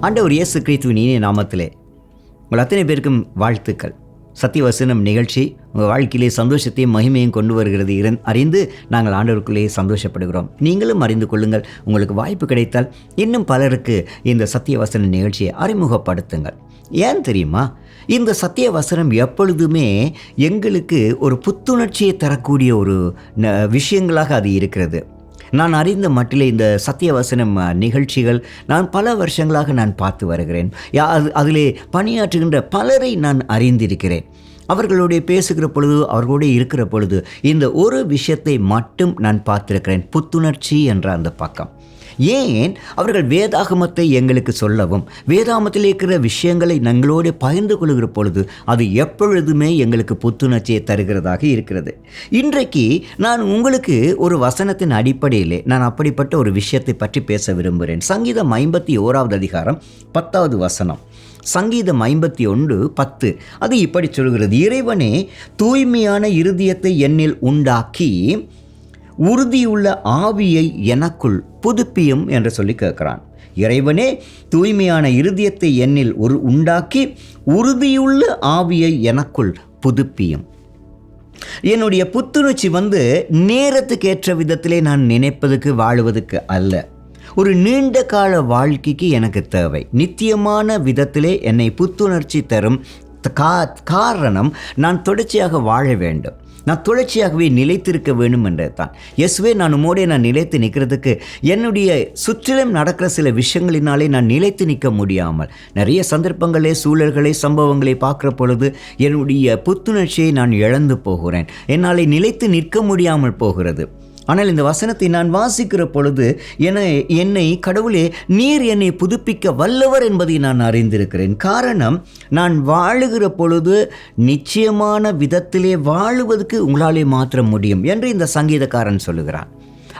ஆண்டவர் இயேசு கிறிஸ்துவின் இனிய நாமத்திலே உங்கள் அத்தனை பேருக்கும் வாழ்த்துக்கள். சத்தியவசனம் நிகழ்ச்சி உங்கள் வாழ்க்கையிலே சந்தோஷத்தையும் மகிமையும் கொண்டு வருகிறது அறிந்து நாங்கள் ஆண்டவருக்குள்ளேயே சந்தோஷப்படுகிறோம். நீங்களும் அறிந்து கொள்ளுங்கள். உங்களுக்கு வாய்ப்பு கிடைத்தால் இன்னும் பலருக்கு இந்த சத்தியவசன நிகழ்ச்சியை அறிமுகப்படுத்துங்கள். ஏன் தெரியுமா? இந்த சத்தியவசனம் எப்பொழுதுமே எங்களுக்கு ஒரு புத்துணர்ச்சியை தரக்கூடிய ஒரு விஷயங்களாக அது இருக்கிறது. நான் அறிந்த மட்டிலே இந்த சத்தியவசனம் நிகழ்ச்சிகள் நான் பல வருஷங்களாக நான் பார்த்து வருகிறேன். அதிலே பணியாற்றுகின்ற பலரை நான் அறிந்திருக்கிறேன். அவர்களுடைய பேசுகிற பொழுது, அவர்களோடு இருக்கிற பொழுது இந்த ஒரு விஷயத்தை மட்டும் நான் பார்த்திருக்கிறேன், புத்துணர்ச்சி என்ற அந்த பக்கம். ஏன் அவர்கள் வேதாகமத்தை எங்களுக்கு சொல்லவும், வேதாகமத்தில் இருக்கிற விஷயங்களை எங்களோடு பகிர்ந்து கொள்கிற பொழுது அது எப்பொழுதுமே எங்களுக்கு புத்துணர்ச்சியை தருகிறதாக இருக்கிறது. இன்றைக்கு நான் உங்களுக்கு ஒரு வசனத்தின் அடிப்படையிலே நான் அப்படிப்பட்ட ஒரு விஷயத்தை பற்றி பேச விரும்புகிறேன். சங்கீதம் 51 அதிகாரம் 10வது வசனம். சங்கீதம் 51:10 அது இப்படி சொல்கிறது: இறைவனே, தூய்மையான இருதயத்தை என்னில் உண்டாக்கி உறுதியுள்ள ஆவியை எனக்குள் புதுப்பியும் என்று சொல்லி கேட்கிறான். இறைவனே, தூய்மையான இருதயத்தை என்னில் உண்டாக்கி உறுதியுள்ள ஆவியை எனக்குள் புதுப்பியும். என்னுடைய புத்துணர்ச்சி நேரத்துக்கு ஏற்ற விதத்திலே நான் நினைப்பதுக்கு வாழுவதற்கு அல்ல. ஒரு நீண்ட கால வாழ்க்கைக்கு எனக்கு தேவை. நித்தியமான விதத்திலே என்னை புத்துணர்ச்சி தரும் காரணம், நான் தொடர்ச்சியாக வாழ வேண்டும், நான் தொடர்ச்சியாகவே நிலைத்திருக்க வேண்டும் என்றது தான். இயேசுவே, நான் உம்மோடே நான் நிலைத்து நிற்கிறதுக்கு என்னுடைய சுற்றிலும் நடக்கிற சில விஷயங்களினாலே நான் நிலைத்து நிற்க முடியாமல் நிறைய சந்தர்ப்பங்களே, சூழல்களை, சம்பவங்களை பார்க்குற பொழுது என்னுடைய புத்துணர்ச்சியை நான் இழந்து போகிறேன். என்னால் நிலைத்து நிற்க முடியாமல் போகிறது. ஆனால் இந்த வசனத்தை நான் வாசிக்கிற பொழுது என்னை கடவுளே, நீர் என்னை புதுப்பிக்க வல்லவர் என்பதை நான் அறிந்திருக்கிறேன். காரணம், நான் வாழுகிற பொழுது நிச்சயமான விதத்திலே வாழுவதற்கு உங்களாலே மாத்திரம் முடியும் என்று இந்த சங்கீதக்காரன் சொல்லுகிறான்.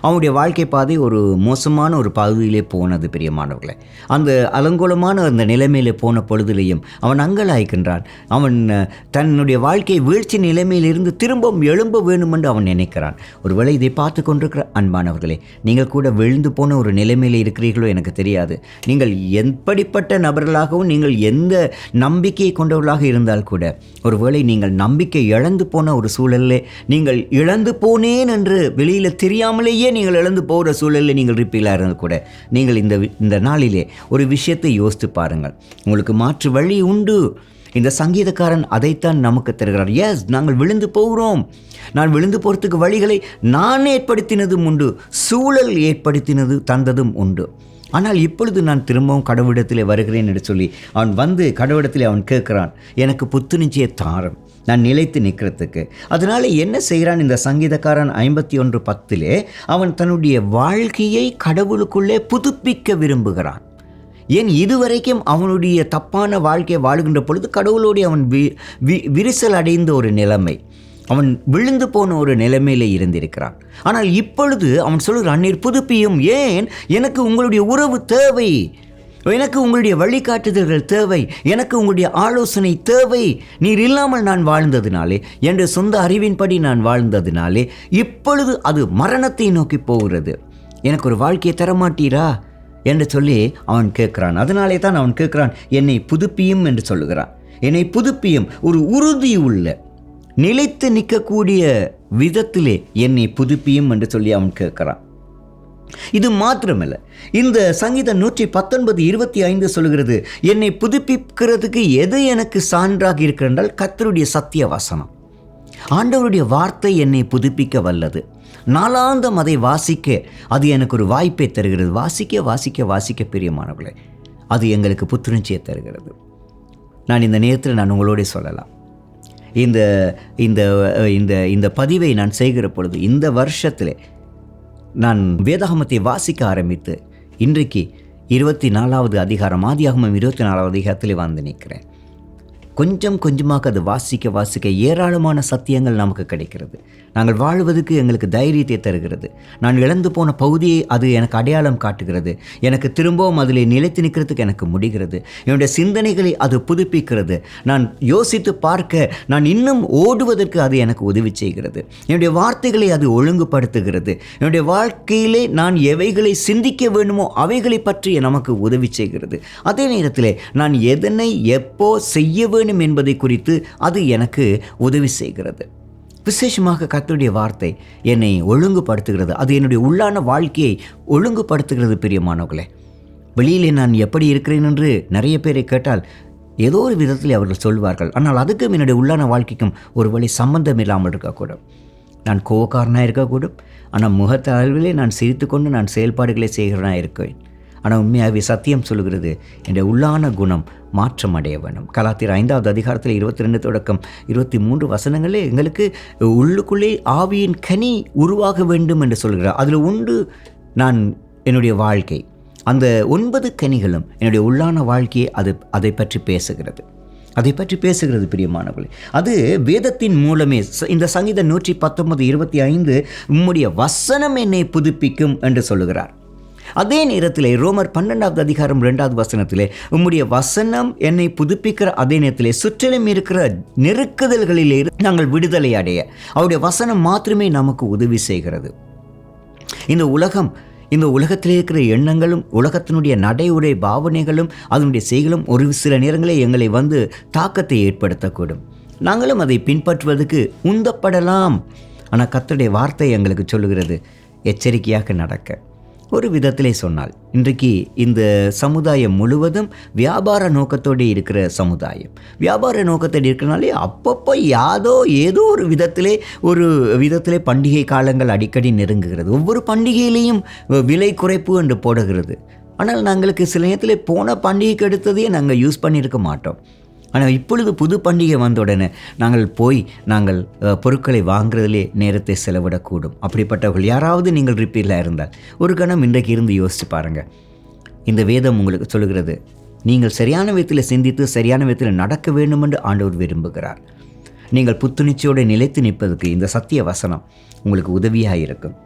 அவனுடைய வாழ்க்கை பாதை ஒரு மோசமான ஒரு பகுதியிலே போனது. பிரியமானவர்களே, அந்த அலங்கோலமான அந்த நிலைமையிலே போன பொழுதிலேயும் அவன் அங்கலாய்க்கின்றான். அவன் தன்னுடைய வாழ்க்கை வீழ்ச்சி நிலைமையிலிருந்து திரும்பவும் எழும்ப வேண்டும் என்று அவன் நினைக்கிறான். ஒருவேளை இதை பார்த்து கொண்டிருக்கிற அன்பானவர்களே, நீங்கள் கூட விழுந்து போன ஒரு நிலைமையில் இருக்கிறீர்களோ எனக்கு தெரியாது. நீங்கள் எப்படிப்பட்ட நபர்களாகவும், நீங்கள் எந்த நம்பிக்கையை கொண்டவர்களாக இருந்தால் கூட, ஒருவேளை நீங்கள் நம்பிக்கை இழந்து போன ஒரு சூழலில் நீங்கள் இழந்து போனேன் என்று வெளியில் தெரியாமலேயே நீங்கள் இழந்து போகிற சூழலில் நீங்கள் இருப்பீர்களாக இருந்தால் கூட, நீங்கள் இந்த நாளிலே ஒரு விஷயத்தை யோசித்து பாருங்கள். உங்களுக்கு மாற்று வழி உண்டு. இந்த சங்கீதக்காரன் அதைத்தான் நமக்கு தருகிறார். எஸ், நாங்கள் விழுந்து போகிறோம். நான் விழுந்து போகிறதுக்கு வழிகளை நான் ஏற்படுத்தினதும் உண்டு, சூழல் தந்ததும் உண்டு. ஆனால் இப்பொழுது நான் திரும்பவும் கடவுளிடத்திலே வருகிறேன் என்று சொல்லி அவன் கடவுளிடத்திலே அவன் கேட்கிறான், எனக்கு புத்துணர்ச்சியை தாரும், நான் நிலைத்து நிற்கிறதுக்கு. அதனால் என்ன செய்கிறான் இந்த சங்கீதக்காரன்? 51:10 அவன் தன்னுடைய வாழ்க்கையை கடவுளுக்குள்ளே புதுப்பிக்க விரும்புகிறான். ஏன் இதுவரைக்கும் அவனுடைய தப்பான வாழ்க்கையை வாழுகின்ற பொழுது கடவுளோடு அவன் விரிசல் அடைந்த ஒரு நிலைமை, அவன் விழுந்து போன ஒரு நிலைமையிலே இருந்திருக்கிறான். ஆனால் இப்பொழுது அவன் சொல்கிறான், நீர் புதுப்பியும். ஏன்? எனக்கு உங்களுடைய உறவு தேவை, எனக்கு உங்களுடைய வழிகாட்டுதல்கள் தேவை, எனக்கு உங்களுடைய ஆலோசனை தேவை. நீர் இல்லாமல் நான் வாழ்ந்ததினாலே, என்ற சொந்த அறிவின்படி நான் வாழ்ந்ததினாலே இப்பொழுது அது மரணத்தை நோக்கி போகிறது. எனக்கு ஒரு வாழ்க்கையை தரமாட்டீரா என்று சொல்லி அவன் கேட்கிறான். அதனாலே தான் அவன் கேட்கிறான், என்னை புதுப்பியும் என்று சொல்லுகிறான். என்னை புதுப்பியும், ஒரு உறுதி உள்ள நிலைத்து நிற்கக்கூடிய விதத்திலே என்னை புதுப்பியும் என்று சொல்லி அவன் கேட்கிறான். இது மாத்திரமல்ல, இந்த சங்கீதம் 119:25 சொல்கிறது, என்னை புதுப்பிக்கிறதுக்கு எது எனக்கு சான்றாக இருக்கிறால் கர்த்தருடைய சத்திய வசனம். ஆண்டவருடைய வார்த்தை என்னை புதுப்பிக்க வல்லது. நாளாந்தம் அதை வாசிக்க அது எனக்கு ஒரு வாய்ப்பை தருகிறது. வாசிக்க வாசிக்க வாசிக்க பிரியமானவர்களே, அது எங்களுக்கு புத்துணர்ச்சியை தருகிறது. நான் இந்த நேரத்தில் நான் உங்களோட சொல்லலாம், இந்த இந்த இந்த இந்த பதிவை நான் செய்கிற பொழுது இந்த வருஷத்திலே நான் வேதாகமத்தை வாசிக்க ஆரம்பித்து இன்றைக்கு 24வது அதிகாரம், ஆதியாகமம் 24வது அதிகாரத்திலே வந்து நிற்கிறேன். கொஞ்சம் கொஞ்சமாக அது வாசிக்க ஏராளமான சத்தியங்கள் நமக்கு கிடைக்கிறது. நாங்கள் வாழ்வதற்கு எங்களுக்கு தைரியத்தை தருகிறது. நான் இழந்து போன பகுதியை அது எனக்கு அடையாளம் காட்டுகிறது. எனக்கு திரும்பவும் அதில் நிலைத்து நிற்கிறதுக்கு எனக்கு முடிகிறது. என்னுடைய சிந்தனைகளை அது புதுப்பிக்கிறது. நான் யோசித்து பார்க்க, நான் இன்னும் ஓடுவதற்கு அது எனக்கு உதவி செய்கிறது. என்னுடைய வார்த்தைகளை அது ஒழுங்குபடுத்துகிறது. என்னுடைய வாழ்க்கையிலே நான் எவைகளை சிந்திக்க வேண்டுமோ அவைகளை பற்றி நமக்கு உதவி செய்கிறது. அதே நேரத்தில் நான் எதனை எப்போ செய்ய வேண்டும் என்பதை குறித்து அது எனக்கு உதவி செய்கிறது. விசேஷமாக கர்த்தருடைய வார்த்தை என்னை ஒழுங்குபடுத்துகிறது. அது என்னுடைய உள்ளான வாழ்க்கையை ஒழுங்குபடுத்துகிறது. பிரியமானவர்களே, வெளியிலே நான் எப்படி இருக்கிறேன் என்று நிறைய பேரை கேட்டால் ஏதோ ஒரு விதத்தில் அவர்கள் சொல்வார்கள். ஆனால் அதுக்கும் என்னுடைய உள்ளான வாழ்க்கைக்கும் ஒரு வழி சம்பந்தம் இல்லாமல் இருக்கக்கூடும். நான் கோவக்காரனாக இருக்கக்கூடும். ஆனால் முகத்த அளவிலே நான் சிரித்து கொண்டு நான் செயல்பாடுகளை செய்கிறனாக இருக்கேன். ஆனால் உண்மையாகவே சத்தியம் சொல்கிறது, என்னுடைய உள்ளான குணம் மாற்றம் அடைய வேண்டும். கலாத்தியர் 5வது அதிகாரத்தில் 22 தொடக்கம் 23 வசனங்களே எங்களுக்கு உள்ளுக்குள்ளே ஆவியின் கனி உருவாக வேண்டும் என்று சொல்கிறார். அதில் உண்டு நான் என்னுடைய வாழ்க்கை. அந்த 9 கனிகளும் என்னுடைய உள்ளான வாழ்க்கையை அதை பற்றி பேசுகிறது பிரியமானவர்களே. அது வேதத்தின் மூலமே. இந்த சங்கீதம் 119:25 உம்முடைய வசனம் என்னை புதுப்பிக்கும் என்று சொல்லுகிறார். அதே நேரத்தில் ரோமர் 12வது அதிகாரம் 2வது வசனத்திலே உம்முடைய வசனம் என்னை புதுப்பிக்கிற அதே நேரத்திலே சுற்றிலும் இருக்கிற நெருக்குதல்களிலே நாங்கள் விடுதலை அடைய அவருடைய வசனம் மாத்திரமே நமக்கு உதவி செய்கிறது. இந்த உலகத்தில் இருக்கிற எண்ணங்களும் உலகத்தினுடைய நடைமுறை பாவனைகளும் அதனுடைய செய்களும் ஒரு சில நேரங்களில் எங்களை தாக்கத்தை ஏற்படுத்தக்கூடும். நாங்களும் அதை பின்பற்றுவதற்கு உந்தப்படலாம். ஆனால் கர்த்தருடைய வார்த்தை எங்களுக்கு சொல்லுகிறது, எச்சரிக்கையாக நடக்க. ஒரு விதத்திலே சொன்னால் இன்றைக்கு இந்த சமுதாயம் முழுவதும் வியாபார நோக்கத்தோடு இருக்கிற சமுதாயம். வியாபார நோக்கத்தோடு இருக்கிறனாலே அப்பப்போ ஏதோ ஒரு விதத்திலே பண்டிகை காலங்கள் அடிக்கடி நெருங்குகிறது. ஒவ்வொரு பண்டிகையிலையும் விலை குறைப்பு என்று போடுகிறது. ஆனால் நாங்களுக்கு சில நேரத்தில் போன பண்டிகைக்கு எடுத்ததையே நாங்கள் யூஸ் பண்ணியிருக்க மாட்டோம். ஆனால் இப்பொழுது புது பண்டிகை வந்த உடனே நாங்கள் பொருட்களை வாங்குறதிலே நேரத்தை செலவிடக்கூடும். அப்படிப்பட்டவர்கள் யாராவது நீங்கள் ரிப்பீலாக இருந்தால் ஒரு கணம் இன்றைக்கு இருந்து யோசித்து பாருங்கள். இந்த வேதம் உங்களுக்கு சொல்லுகிறது, நீங்கள் சரியான விதத்தில் சிந்தித்து சரியான விதத்தில் நடக்க வேண்டும் என்று ஆண்டவர் விரும்புகிறார். நீங்கள் புத்துணர்ச்சியோடு நிலைத்து நிற்பதற்கு இந்த சத்திய வசனம் உங்களுக்கு உதவியாக இருக்கும்.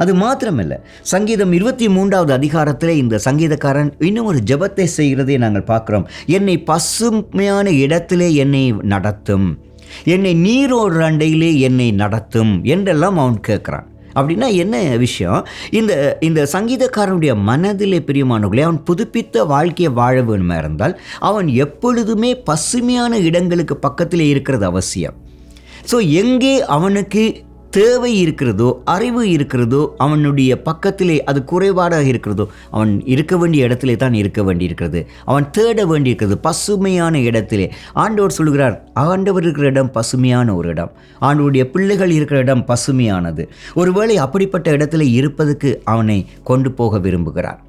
அது மாத்திரமல்ல, சங்கீதம் 23வது அதிகாரத்தில் இந்த சங்கீதக்காரன் இன்னும் ஒரு ஜெபத்தை செய்கிறதை நாங்கள் பார்க்குறோம். என்னை பசுமையான இடத்திலே என்னை நடத்தும், என்னை நீரோடு அண்டையிலே என்னை நடத்தும் என்றெல்லாம் அவன் கேட்குறான். அப்படின்னா என்ன விஷயம்? இந்த சங்கீதக்காரனுடைய மனதிலே பிரியமானவர்களே, அவன் புதுப்பித்த வாழ்க்கையை வாழ வேணுமா இருந்தால் அவன் எப்பொழுதுமே பசுமையான இடங்களுக்கு பக்கத்திலே இருக்கிறது அவசியம். ஸோ எங்கே அவனுக்கு தேவை இருக்கிறதோ, அறிவு இருக்கிறதோ, அவனுடைய பக்கத்திலே அது குறைபாடாக இருக்கிறதோ, அவன் இருக்க வேண்டிய இடத்திலே தான் இருக்க வேண்டியிருக்கிறது. அவன் தேட வேண்டியிருக்கிறது பசுமையான இடத்திலே. ஆண்டவர் சொல்கிறார், ஆண்டவர் இருக்கிற இடம் பசுமையான ஒரு இடம். ஆண்டவருடைய பிள்ளைகள் இருக்கிற இடம் பசுமையானது. ஒருவேளை அப்படிப்பட்ட இடத்துல இருப்பதற்கு அவனை கொண்டு போக விரும்புகிறார்.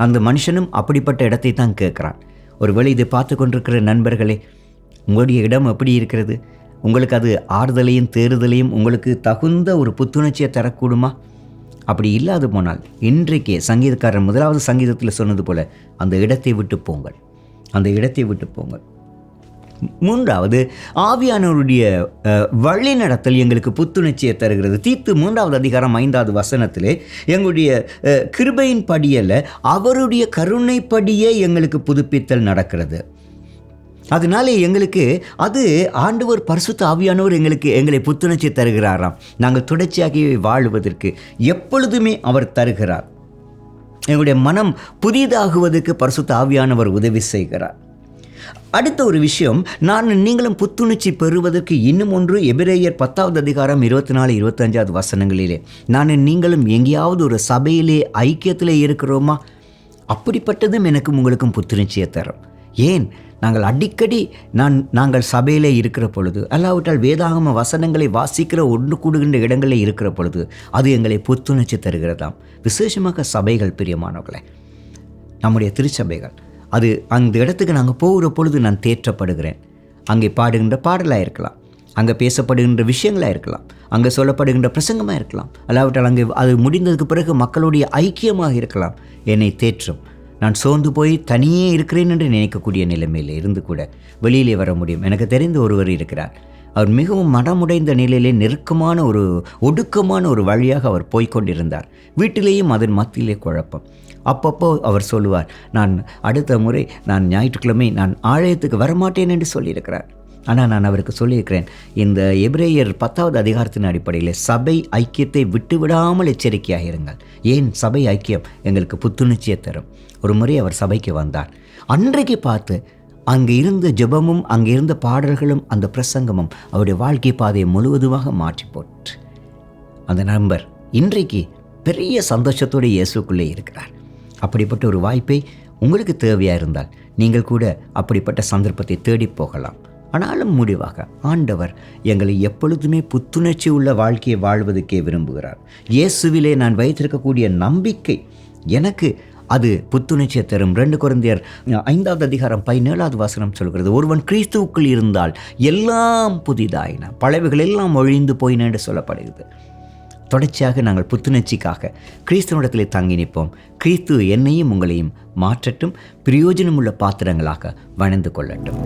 அந்த மனுஷனும் அப்படிப்பட்ட இடத்தை தான் கேட்குறான். ஒருவேளை இதை பார்த்து கொண்டிருக்கிற நண்பர்களே, உங்களுடைய இடம் எப்படி இருக்கிறது? உங்களுக்கு அது ஆறுதலையும் தேறுதலையும் உங்களுக்கு தகுந்த ஒரு புத்துணர்ச்சியை தரக்கூடுமா? அப்படி இல்லாது போனால் இன்றைக்கே சங்கீதக்காரன் 1வது சங்கீதத்தில் சொன்னது போல அந்த இடத்தை விட்டு போங்கள். 3வது, ஆவியானவருடைய வழி நடத்தல் எங்களுக்கு புத்துணர்ச்சியை தருகிறது. தீத்து 3வது அதிகாரம் 5வது வசனத்திலே எங்களுடைய கிருபையின் படியல்ல, அவருடைய கருணைப்படியே எங்களுக்கு புதுப்பித்தல் நடக்கிறது. அதனால எங்களுக்கு அது ஆண்டவர் பரிசுத்த ஆவியானவர் எங்களை புத்துணர்ச்சி தருகிறாராம். நாங்கள் தொடர்ச்சியாகி வாழ்வதற்கு எப்பொழுதுமே அவர் தருகிறார். எங்களுடைய மனம் புதிதாகுவதற்கு பரிசுத்த ஆவியானவர் உதவி செய்கிறார். அடுத்த ஒரு விஷயம், நீங்களும் புத்துணர்ச்சி பெறுவதற்கு இன்னும் ஒன்று. எபிரேயர் 10வது அதிகாரம் 24-25 வசனங்களிலே, நீங்களும் எங்கேயாவது ஒரு சபையிலே ஐக்கியத்திலே இருக்கிறோமா? அப்படிப்பட்டதும் எனக்கும் உங்களுக்கும் புத்துணர்ச்சியை தரும். ஏன்? நாங்கள் அடிக்கடி நாங்கள் சபையிலே இருக்கிற பொழுது, அல்லாவிட்டால் வேதாகம வசனங்களை வாசிக்கிற ஒன்று கூடுகின்ற இடங்களில் இருக்கிற பொழுது அது எங்களை புத்துணர்ச்சி தருகிறதாம். விசேஷமாக சபைகள் பிரியமானவர்களே, நம்முடைய திருச்சபைகள், அது அந்த இடத்துக்கு நாங்கள் போகிற பொழுது நான் தேற்றப்படுகிறேன். அங்கே பாடுகின்ற பாடலாக இருக்கலாம், அங்கே பேசப்படுகின்ற விஷயங்களாக இருக்கலாம், அங்கே சொல்லப்படுகின்ற பிரசங்கமாக இருக்கலாம், அல்லாவிட்டால் அங்கே அது முடிந்ததுக்கு பிறகு மக்களுடைய ஐக்கியமாக இருக்கலாம். என்னை தேற்றும். நான் சோர்ந்து போய் தனியே இருக்கிறேன் என்று நினைக்கக்கூடிய நிலைமையில் இருந்து கூட வெளியிலே வர முடியும். எனக்கு தெரிந்த ஒருவர் இருக்கிறார். அவர் மிகவும் மனமுடைந்த நிலையிலே நெருக்கமான ஒடுக்கமான ஒரு வழியாக அவர் போய்கொண்டிருந்தார். வீட்டிலேயும் அதன் மத்தியிலே குழப்பம். அப்பப்போ அவர் சொல்லுவார், நான் அடுத்த முறை நான் ஞாயிற்றுக்கிழமை நான் ஆலயத்துக்கு வரமாட்டேன் என்று சொல்லியிருக்கிறார். ஆனால் நான் அவருக்கு சொல்லியிருக்கிறேன், இந்த எபிரேயர் 10வது அதிகாரத்தின் அடிப்படையில் சபை ஐக்கியத்தை விட்டுவிடாமல் எச்சரிக்கையாக இருங்கள். ஏன்? சபை ஐக்கியம் எங்களுக்கு புத்துணர்ச்சியை தரும். ஒரு முறை அவர் சபைக்கு வந்தார். அன்றைக்கு பார்த்து அங்கே இருந்த ஜெபமும் அங்கே இருந்த பாடல்களும் அந்த பிரசங்கமும் அவருடைய வாழ்க்கை பாதையை முழுவதுமாக மாற்றி போட்டு அந்த நண்பர் இன்றைக்கு பெரிய சந்தோஷத்தோடு இயேசுக்குள்ளே இருக்கிறார். அப்படிப்பட்ட ஒரு வாய்ப்பை உங்களுக்கு தேவையாக இருந்தால் நீங்கள் கூட அப்படிப்பட்ட சந்தர்ப்பத்தை தேடி போகலாம். ஆனாலும் முடிவாக ஆண்டவர் எங்களை எப்பொழுதுமே புத்துணர்ச்சி உள்ள வாழ்க்கையை வாழ்வதற்கே விரும்புகிறார். இயேசுவிலே நான் வைத்திருக்கக்கூடிய நம்பிக்கை எனக்கு அது புத்துணர்ச்சியை தரும். 2 கொரிந்தியர் 5வது அதிகாரம் 17வது வசனம் சொல்கிறது, ஒருவன் கிறிஸ்துவுக்குள் இருந்தால் எல்லாம் புதிதாயின, பழையவைகள் எல்லாம் ஒழிந்து போயின என்று சொல்லப்படுகிறது. தொடர்ச்சியாக நாங்கள் புத்துணர்ச்சிக்காக கிறிஸ்துவனிடத்திலே தங்கி நிற்போம். கிறிஸ்து என்னையும் உங்களையும் மாற்றட்டும், பிரயோஜனமுள்ள பாத்திரங்களாக வணைந்து கொள்ளட்டும்.